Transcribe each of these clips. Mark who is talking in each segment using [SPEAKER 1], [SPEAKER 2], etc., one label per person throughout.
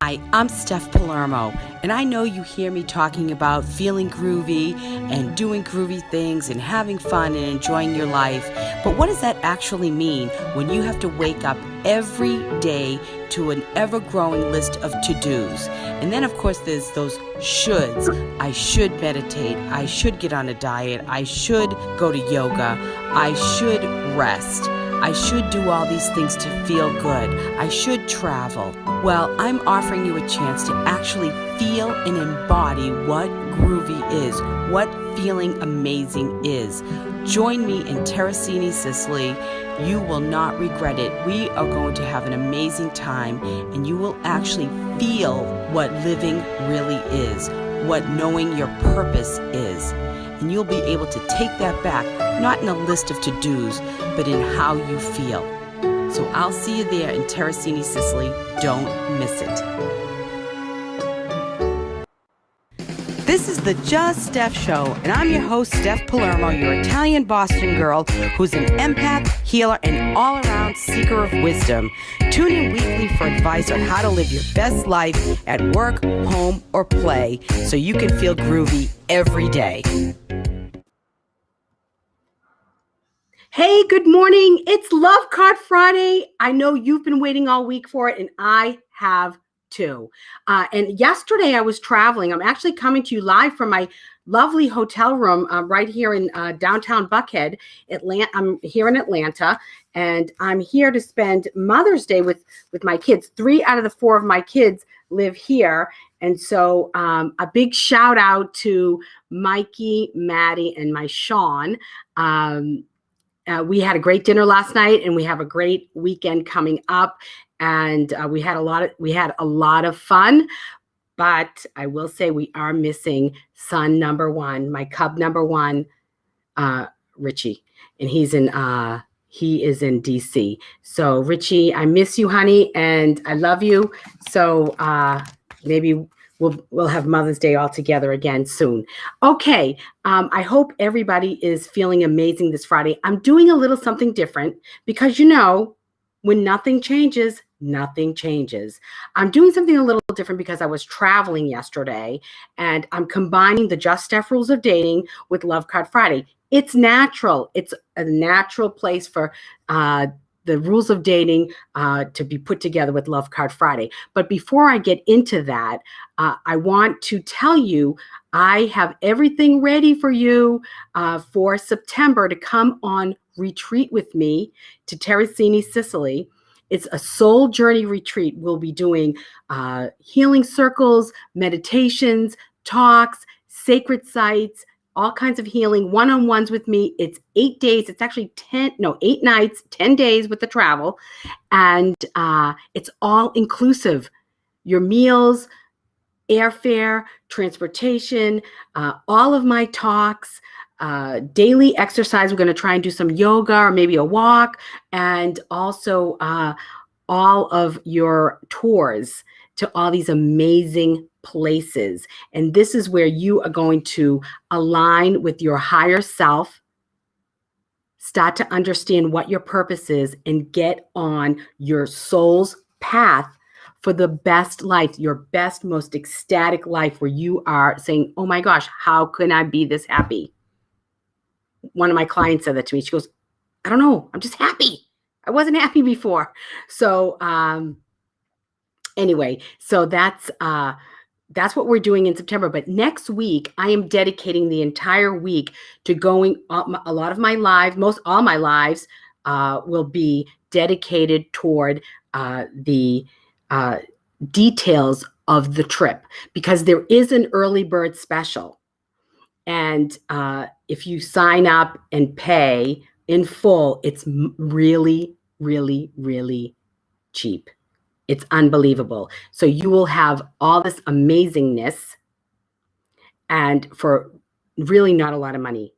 [SPEAKER 1] Hi, I'm Steph Palermo, and I know you hear me talking about feeling groovy and doing groovy things and having fun and enjoying your life. But what does that actually mean when you have to wake up every day to an ever-growing list of to-dos? And then, of course, there's those shoulds. I should meditate. I should get on a diet. I should go to yoga. I should rest. I should do all these things to feel good. I should travel. Well, I'm offering you a chance to actually feel and embody what groovy is, what feeling amazing is. Join me in Terracini, Sicily. You will not regret it. We are going to have an amazing time, and you will actually feel what living really is, what knowing your purpose is. And you'll be able to take that back, not in a list of to-dos, but in how you feel. So I'll see you there in Terracini, Sicily. Don't miss it. This is the Just Steph Show, and I'm your host, Steph Palermo, your Italian Boston girl who's an empath, healer, and all-around seeker of wisdom. Tune in weekly for advice on how to live your best life at work, home, or play so you can feel groovy every day. Hey, good morning. It's Love Card Friday. I know you've been waiting all week for it, and I have too. And yesterday I was traveling. I'm actually coming to you live from my lovely hotel room right here in downtown Buckhead, Atlanta. I'm here in Atlanta, and I'm here to spend Mother's Day with my kids. 3 out of the 4 of my kids live here. And so a big shout out to Mikey, Maddie, and my Sean. We had a great dinner last night, and we have a great weekend coming up. And we had a lot of fun. But I will say we are missing son number 1, my cub number 1, Richie, and he is in DC. So Richie, I miss you, honey, and I love you. So maybe we'll have Mother's Day all together again soon. Okay, I hope everybody is feeling amazing this Friday. I'm doing a little something different because, when nothing changes, nothing changes. I'm doing something a little different because I was traveling yesterday, and I'm combining the Just Steph Rules of Dating with Love Card Friday. It's natural. It's a natural place for the rules of dating to be put together with Love Card Friday. But before I get into that, I want to tell you I have everything ready for you for September to come on retreat with me to Terracini, Sicily. It's a soul journey retreat. We'll be doing healing circles, meditations, talks, sacred sites, all kinds of healing, one-on-ones with me. It's 8 days. It's actually 8 nights, 10 days with the travel. And it's all inclusive. Your meals, airfare, transportation, all of my talks, daily exercise. We're going to try and do some yoga or maybe a walk, and also all of your tours to all these amazing places. And this is where you are going to align with your higher self, start to understand what your purpose is, and get on your soul's path for the best life, your best, most ecstatic life, where you are saying, oh my gosh, how can I be this happy? One of my clients said that to me. She goes, I don't know. I'm just happy. I wasn't happy before. So anyway, so that's what we're doing in September. But next week, I am dedicating the entire week to going. A lot of my lives, all my lives, will be dedicated toward the details of the trip, because there is an early bird special. And if you sign up and pay in full, it's really, really, really cheap. It's unbelievable. So you will have all this amazingness, and for really not a lot of money.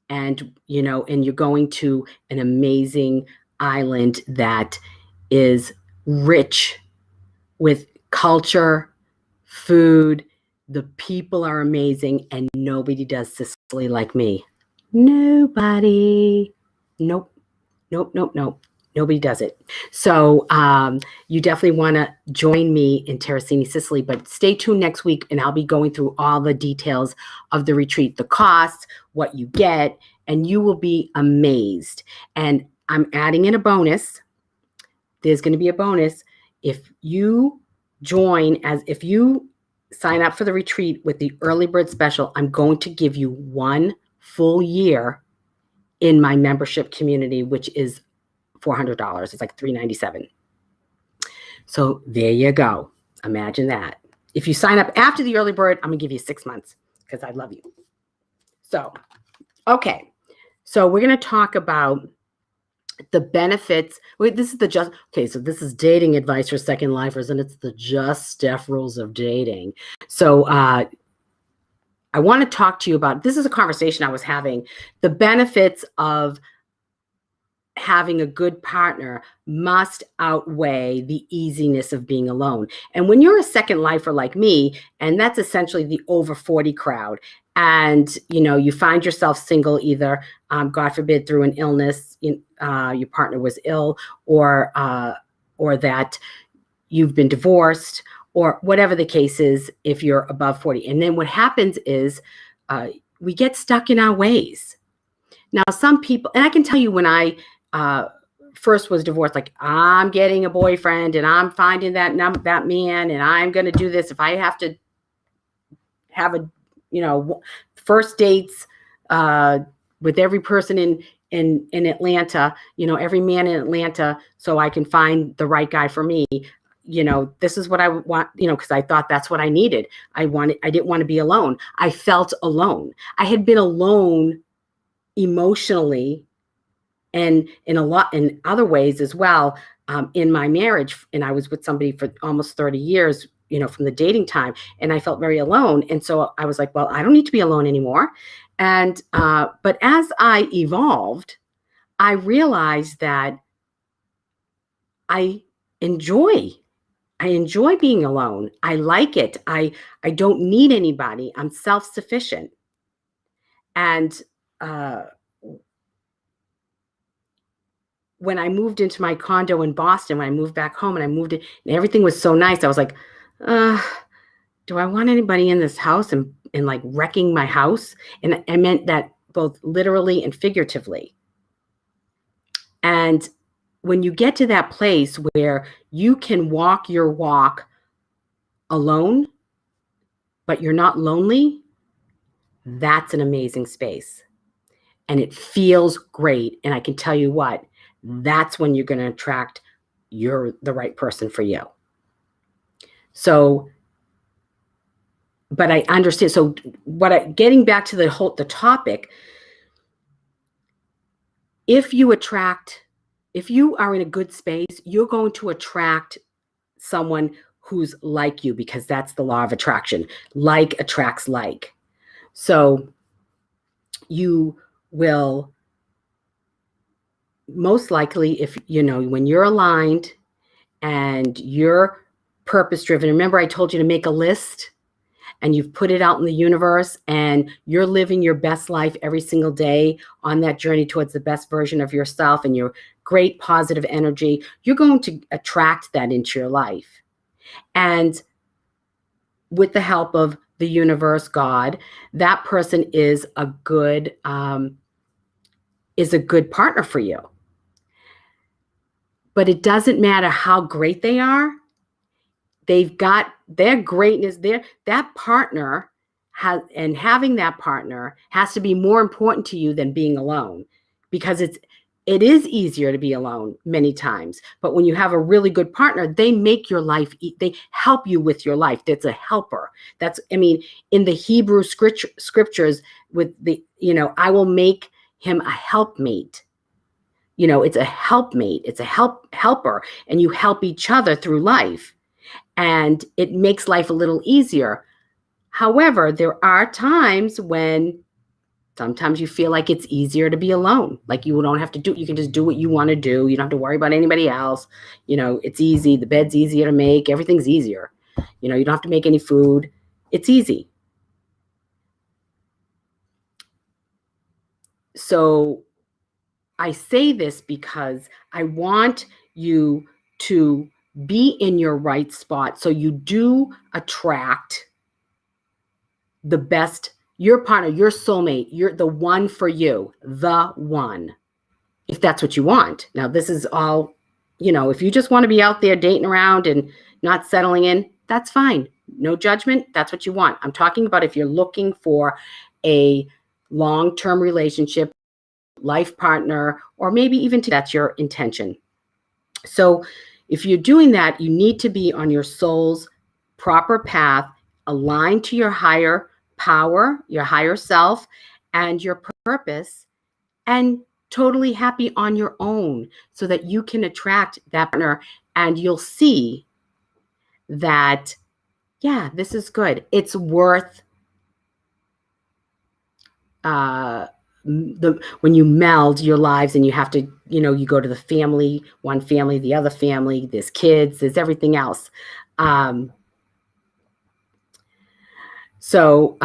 [SPEAKER 1] And, and you're going to an amazing island that is rich with culture, food. The people are amazing, and nobody does Sicily like me. Nobody. Nope. Nobody does it. So you definitely want to join me in Terracini, Sicily, but stay tuned next week and I'll be going through all the details of the retreat, the cost, what you get, and you will be amazed. And I'm adding in a bonus. There's going to be a bonus. If you if you sign up for the retreat with the early bird special, I'm going to give you 1 full year in my membership community, which is $400. It's like $397. So there you go. Imagine that. If you sign up after the early bird, I'm gonna give you 6 months because I love you. So, okay. So we're gonna talk about the benefits. Wait, this is so this is dating advice for second lifers, and it's the just Steph Rules of Dating. So I want to talk to you about, this is a conversation I was having, the benefits of having a good partner must outweigh the easiness of being alone. And when you're a second lifer like me, and that's essentially the over 40 crowd, and you find yourself single either, God forbid, through an illness, your partner was ill, or that you've been divorced, or whatever the case is, if you're above 40. And then what happens is we get stuck in our ways. Now, some people, and I can tell you when I first was divorced, like, I'm getting a boyfriend and I'm finding that man and I'm going to do this. If I have to have first dates with every person in Atlanta, every man in Atlanta, so I can find the right guy for me. This is what I want, because I thought that's what I needed. I didn't want to be alone. I felt alone. I had been alone emotionally and in other ways as well, in my marriage. And I was with somebody for almost 30 years, from the dating time, and I felt very alone. And so I was like, well, I don't need to be alone anymore. And but as I evolved, I realized that I enjoy being alone. I like it. I don't need anybody. I'm self-sufficient. And when I moved into my condo in Boston, when I moved back home and and everything was so nice, I was like, do I want anybody in this house and like wrecking my house? And I meant that both literally and figuratively. And when you get to that place where you can walk your walk alone, but you're not lonely, that's an amazing space. And it feels great. And I can tell you what, that's when you're going to attract the right person for you. So, but I understand. So getting back to the topic, if you are in a good space, you're going to attract someone who's like you, because that's the law of attraction. Like attracts like. So you will most likely, if when you're aligned and you're purpose driven, remember I told you to make a list, and you've put it out in the universe, and you're living your best life every single day on that journey towards the best version of yourself, and your great positive energy, you're going to attract that into your life. And with the help of the universe, God, that person is a good partner for you. But it doesn't matter how great they are. They've got their greatness there. That partner having that partner has to be more important to you than being alone, because it is easier to be alone many times. But when you have a really good partner, they make your life, they help you with your life. That's a helper. In the Hebrew scriptures with I will make him a helpmate. It's a helpmate. It's a helper, and you help each other through life. And it makes life a little easier. However, there are times when sometimes you feel like it's easier to be alone. Like you can just do what you want to do. You don't have to worry about anybody else. It's easy. The bed's easier to make. Everything's easier. You don't have to make any food. It's easy. So I say this because I want you to be in your right spot so you do attract the best, your partner, your soulmate, you're the one for you, the one, if that's what you want. Now, this is all, if you just want to be out there dating around and not settling in, that's fine. No judgment. That's what you want. I'm talking about if you're looking for a long-term relationship, life partner, or maybe even that's your intention. So if you're doing that, you need to be on your soul's proper path, aligned to your higher power, your higher self, and your purpose, and totally happy on your own so that you can attract that partner, and you'll see that, yeah, this is good. It's worth when you meld your lives and you have to, you go to the family, one family, the other family, there's kids, there's everything else. So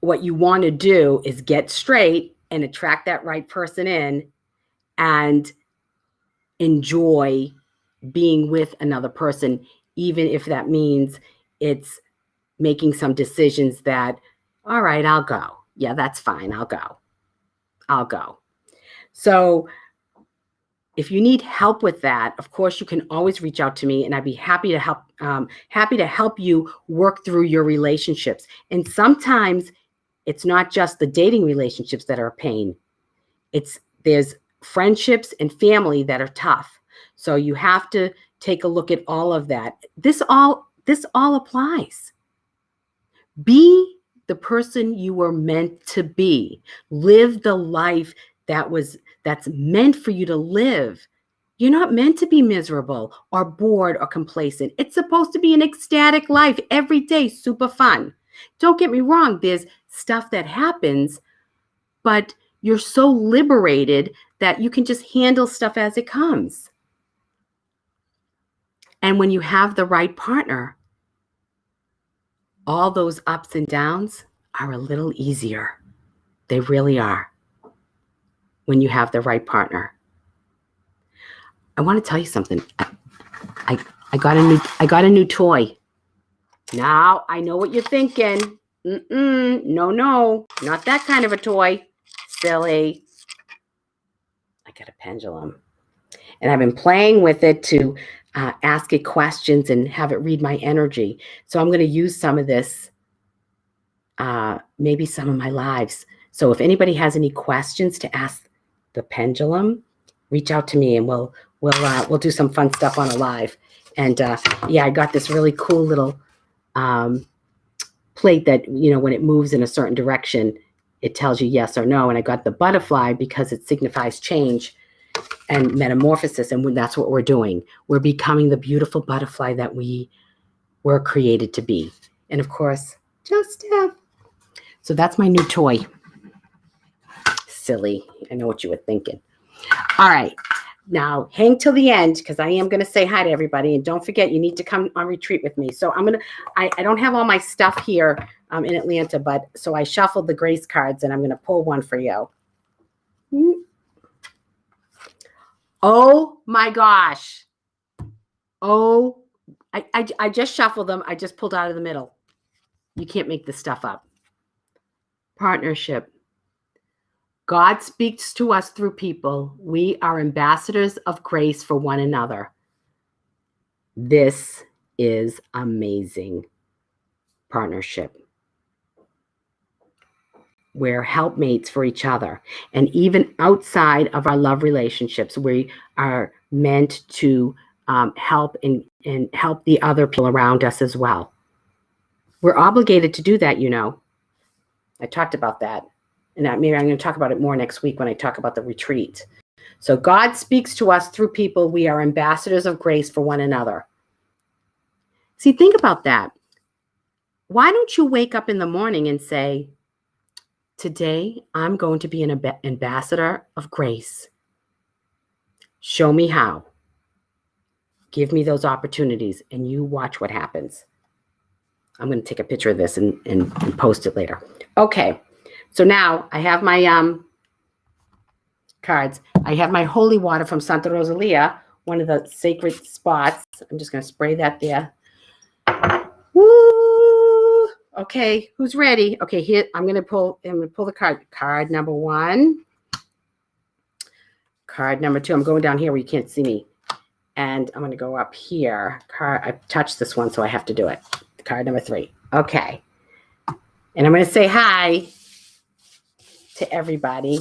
[SPEAKER 1] what you want to do is get straight and attract that right person in and enjoy being with another person, even if that means it's making some decisions that, all right, I'll go. Yeah, that's fine. I'll go. So if you need help with that, of course, you can always reach out to me, and I'd be happy to help you work through your relationships. And sometimes it's not just the dating relationships that are a pain. There's friendships and family that are tough. So you have to take a look at all of that. This all applies. Be the person you were meant to be. Live the life that's meant for you to live. You're not meant to be miserable or bored or complacent. It's supposed to be an ecstatic life every day, super fun. Don't get me wrong, there's stuff that happens, but you're so liberated that you can just handle stuff as it comes. And when you have the right partner, all those ups and downs are a little easier. They really are when you have the right partner. I want to tell you something. I got a new toy. Now I know what you're thinking. No, not that kind of a toy. Silly. I got a pendulum. And I've been playing with it to ask it questions and have it read my energy. So I'm going to use some of this, maybe some of my lives. So if anybody has any questions to ask the pendulum, reach out to me and we'll do some fun stuff on a live. And I got this really cool little plate that, when it moves in a certain direction, it tells you yes or no. And I got the butterfly because it signifies change and metamorphosis. And that's what we're doing. We're becoming the beautiful butterfly that we were created to be. And of course, just Steph. So that's my new toy. Silly. I know what you were thinking. All right. Now, hang till the end because I am going to say hi to everybody. And don't forget, you need to come on retreat with me. So I don't have all my stuff here in Atlanta, but so I shuffled the grace cards and I'm going to pull one for you. Oh my gosh. Oh, I just shuffled them. I just pulled out of the middle. You can't make this stuff up. Partnership. God speaks to us through people. We are ambassadors of grace for one another. This is amazing. Partnership. We're helpmates for each other. And even outside of our love relationships, we are meant to help and help the other people around us as well. We're obligated to do that, I talked about that. And maybe I'm going to talk about it more next week when I talk about the retreat. So God speaks to us through people. We are ambassadors of grace for one another. See, think about that. Why don't you wake up in the morning and say, today I'm going to be an ambassador of grace. Show me how. Give me those opportunities and you watch what happens. I'm going to take a picture of this and post it later. Okay. So now I have my cards. I have my holy water from Santa Rosalia, one of the sacred spots. I'm just going to spray that there. Woo! Okay, who's ready? Okay, here I'm going to pull the card. Card number 1. Card number 2. I'm going down here where you can't see me. And I'm going to go up here. I touched this one, so I have to do it. Card number 3. Okay. And I'm going to say hi to everybody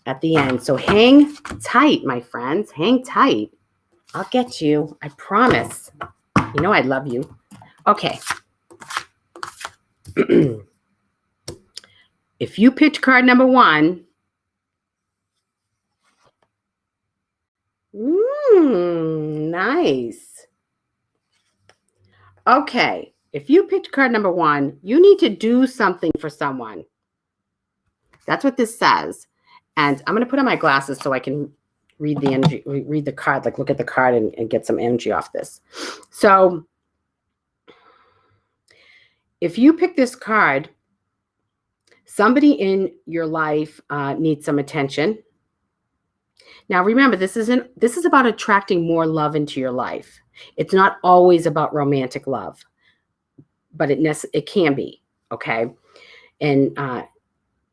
[SPEAKER 1] at the end. So hang tight, my friends. Hang tight. I'll get you. I promise. You know I love you. Okay. If you picked card number 1, nice. Okay. If you picked card number 1, you need to do something for someone. That's what this says. And I'm going to put on my glasses so I can read the energy, read the card, like look at the card and get some energy off this. So if you pick this card, somebody in your life needs some attention. Now, remember, this is about attracting more love into your life. It's not always about romantic love, but it can be, okay? And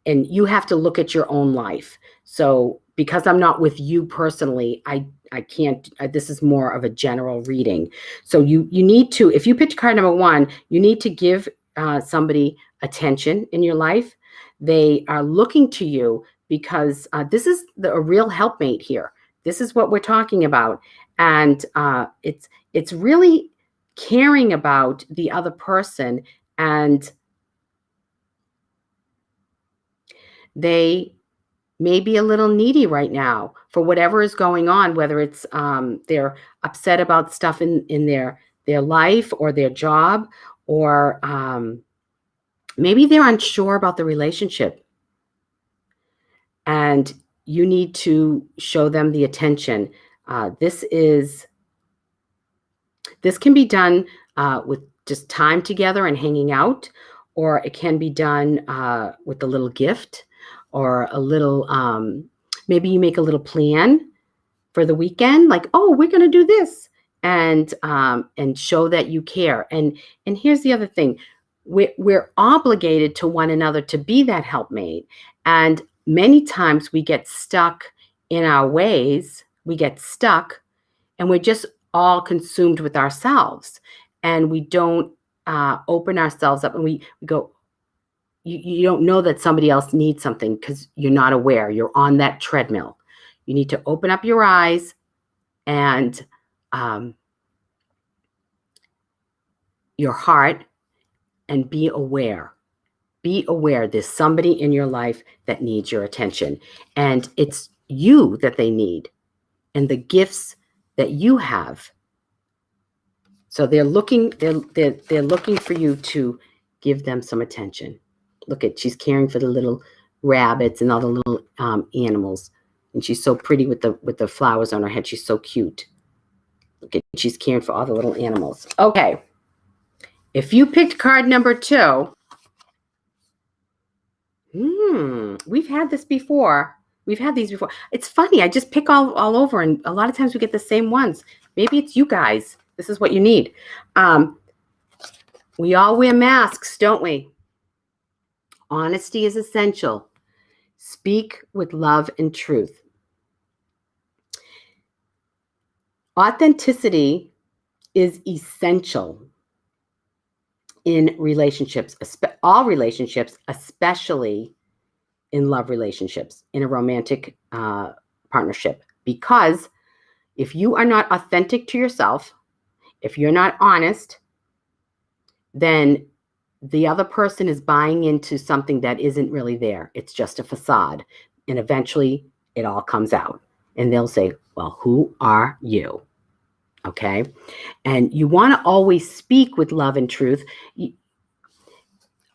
[SPEAKER 1] you have to look at your own life. So because I'm not with you personally, I can't, this is more of a general reading. So you need to, if you picked card number 1, you need to give somebody attention in your life. They are looking to you because this is a real helpmate here. This is what we're talking about. And it's really caring about the other person, and they may be a little needy right now for whatever is going on, whether it's they're upset about stuff in their life or their job, or maybe they're unsure about the relationship. And you need to show them the attention. This can be done with just time together and hanging out, or it can be done with a little gift, or a little, maybe you make a little plan for the weekend, like, oh, we're going to do this, and show that you care. And here's the other thing. We're obligated to one another to be that helpmate. And many times we get stuck in our ways. We get stuck and we're just all consumed with ourselves. And we don't open ourselves up, and we go, you don't know that somebody else needs something because you're not aware. You're on that treadmill. You need to open up your eyes and your heart and be aware. Be aware there's somebody in your life that needs your attention, and it's you that they need, and the gifts that you have. So they're looking for you to give them some attention. Look at, she's caring for the little rabbits and all the little animals, and she's so pretty with the flowers on her head. She's so cute. Look at, she's caring for all the little animals. Okay, if you picked card number 2. We've had this before. We've had these before. It's funny. I just pick all over, and a lot of times we get the same ones. Maybe it's you guys. This is what you need. We all wear masks, don't we? Honesty is essential. Speak with love and truth. Authenticity is essential in relationships, all relationships, especially in love relationships, in a romantic partnership. Because if you are not authentic to yourself, if you're not honest, then the other person is buying into something that isn't really there. It's just a facade. And eventually it all comes out. And they'll say, well, who are you? Okay. And you want to always speak with love and truth.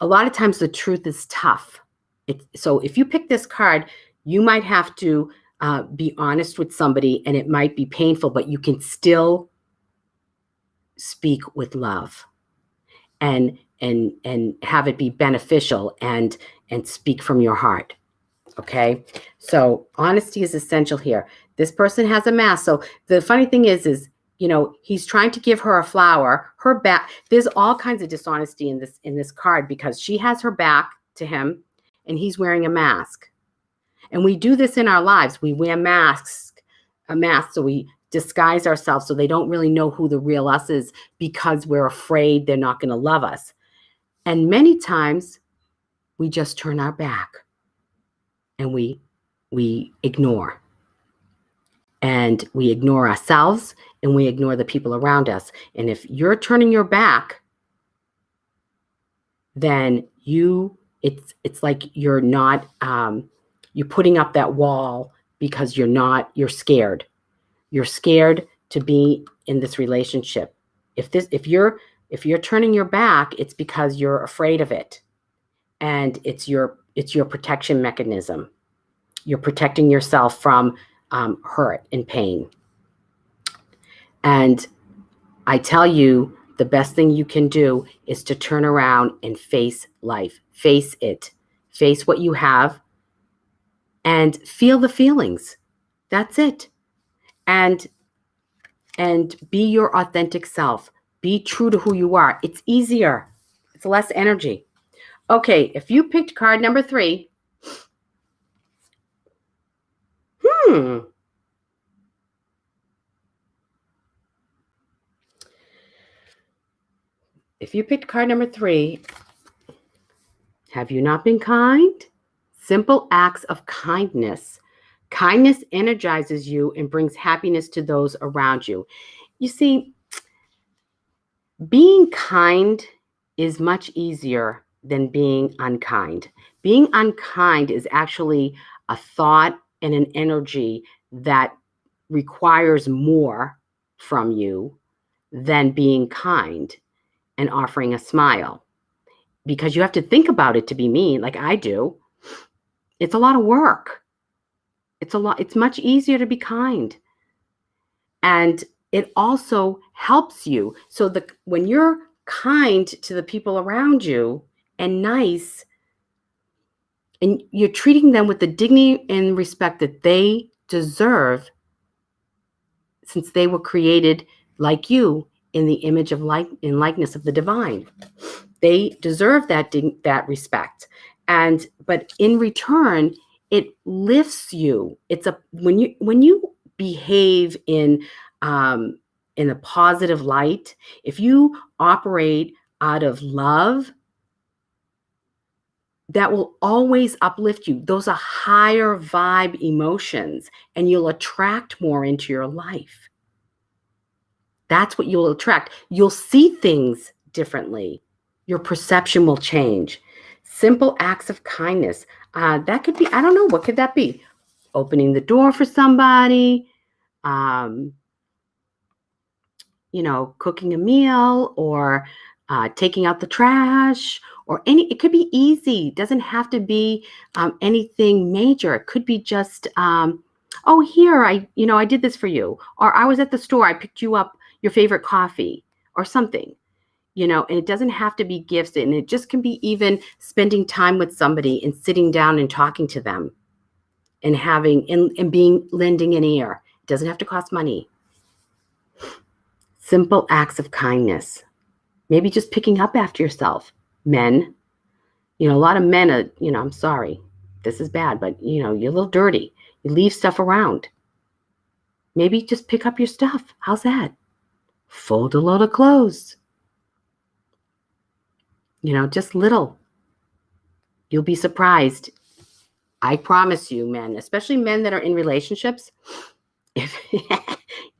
[SPEAKER 1] A lot of times the truth is tough. So if you pick this card, you might have to be honest with somebody, and it might be painful, but you can still speak with love and have it be beneficial and and speak from your heart. Okay. So honesty is essential here. This person has a mask. So the funny thing is, he's trying to give her a flower, her back. There's all kinds of dishonesty in this card because she has her back to him and he's wearing a mask. And we do this in our lives. We wear a mask, so we disguise ourselves so they don't really know who the real us is because we're afraid they're not going to love us. And many times we just turn our back and we ignore. And we ignore ourselves and we ignore the people around us. And if you're turning your back, then it's like you're not, you're putting up that wall because you're scared. You're scared to be in this relationship. If you're turning your back, it's because you're afraid of it. And it's your protection mechanism. You're protecting yourself from hurt and pain. And I tell you, the best thing you can do is to turn around and face life. Face it. Face what you have and feel the feelings. That's it. And be your authentic self. Be true to who you are. It's easier. It's less energy. Okay, if you picked card number 3, If you picked card number 3, have you not been kind? Simple acts of kindness. Kindness energizes you and brings happiness to those around you. You see, being kind is much easier than being unkind. Being unkind is actually a thought and an energy that requires more from you than being kind and offering a smile. Because you have to think about it to be mean, like I do. It's a lot of work. It's much easier to be kind. And it also helps you. So when you're kind to the people around you and nice, and you're treating them with the dignity and respect that they deserve, since they were created like you in the image of in likeness of the divine. They deserve that respect. But in return, it lifts you. When you behave in a positive light, if you operate out of love, that will always uplift you. Those are higher vibe emotions, and you'll attract more into your life. That's what you'll attract. You'll see things differently. Your perception will change. Simple acts of kindness. That could be, I don't know, what could that be? Opening the door for somebody, cooking a meal, or taking out the trash, or it could be easy. It doesn't have to be anything major. It could be just, here, I did this for you. Or I was at the store, I picked you up your favorite coffee or something. And it doesn't have to be gifts, and it just can be even spending time with somebody and sitting down and talking to them and lending an ear. It doesn't have to cost money. Simple acts of kindness. Maybe just picking up after yourself. Men, a lot of men are, I'm sorry, this is bad, but you're a little dirty. You leave stuff around. Maybe just pick up your stuff. How's that? Fold a load of clothes. Just little. You'll be surprised. I promise you, men, especially men that are in relationships, if you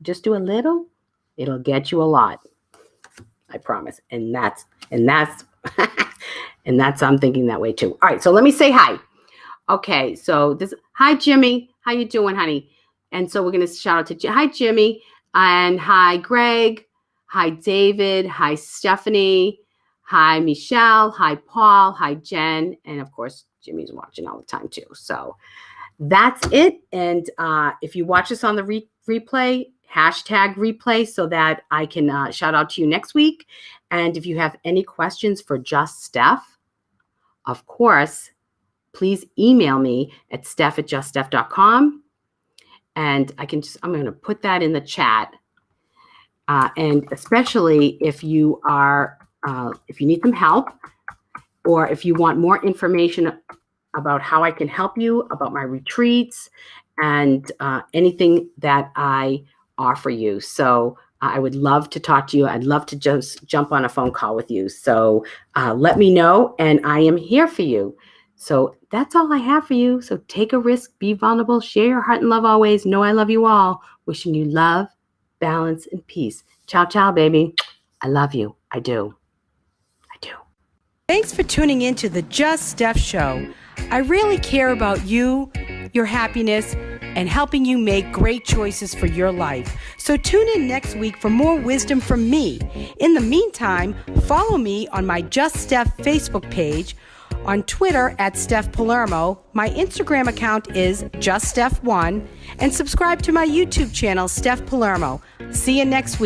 [SPEAKER 1] just do a little, it'll get you a lot. I promise. And that's I'm thinking that way too. All right, so let me say hi. Okay, so hi Jimmy. How you doing, honey? And so we're going to shout out to hi Jimmy, and hi Greg, hi David, hi Stephanie, hi Michelle, hi Paul, hi Jen, and of course Jimmy's watching all the time too. So that's it. And if you watch this on the replay, #replay so that I can shout out to you next week. And if you have any questions for just Steph, of course, please email me at steph@juststeph.com. And I'm going to put that in the chat. And especially if you need some help, or if you want more information about how I can help you, about my retreats, and anything that I offer you. So I would love to talk to you. I'd love to just jump on a phone call with you. So let me know, and I am here for you. So that's all I have for you. So take a risk, be vulnerable, share your heart and love always. Know I love you all. Wishing you love, balance, and peace. Ciao, ciao, baby. I love you. I do. I do. Thanks for tuning in to the Just Steph Show. I really care about you, your happiness, and helping you make great choices for your life. So tune in next week for more wisdom from me. In the meantime, follow me on my Just Steph Facebook page, on Twitter at Steph Palermo. My Instagram account is JustSteph1, and subscribe to my YouTube channel, Steph Palermo. See you next week.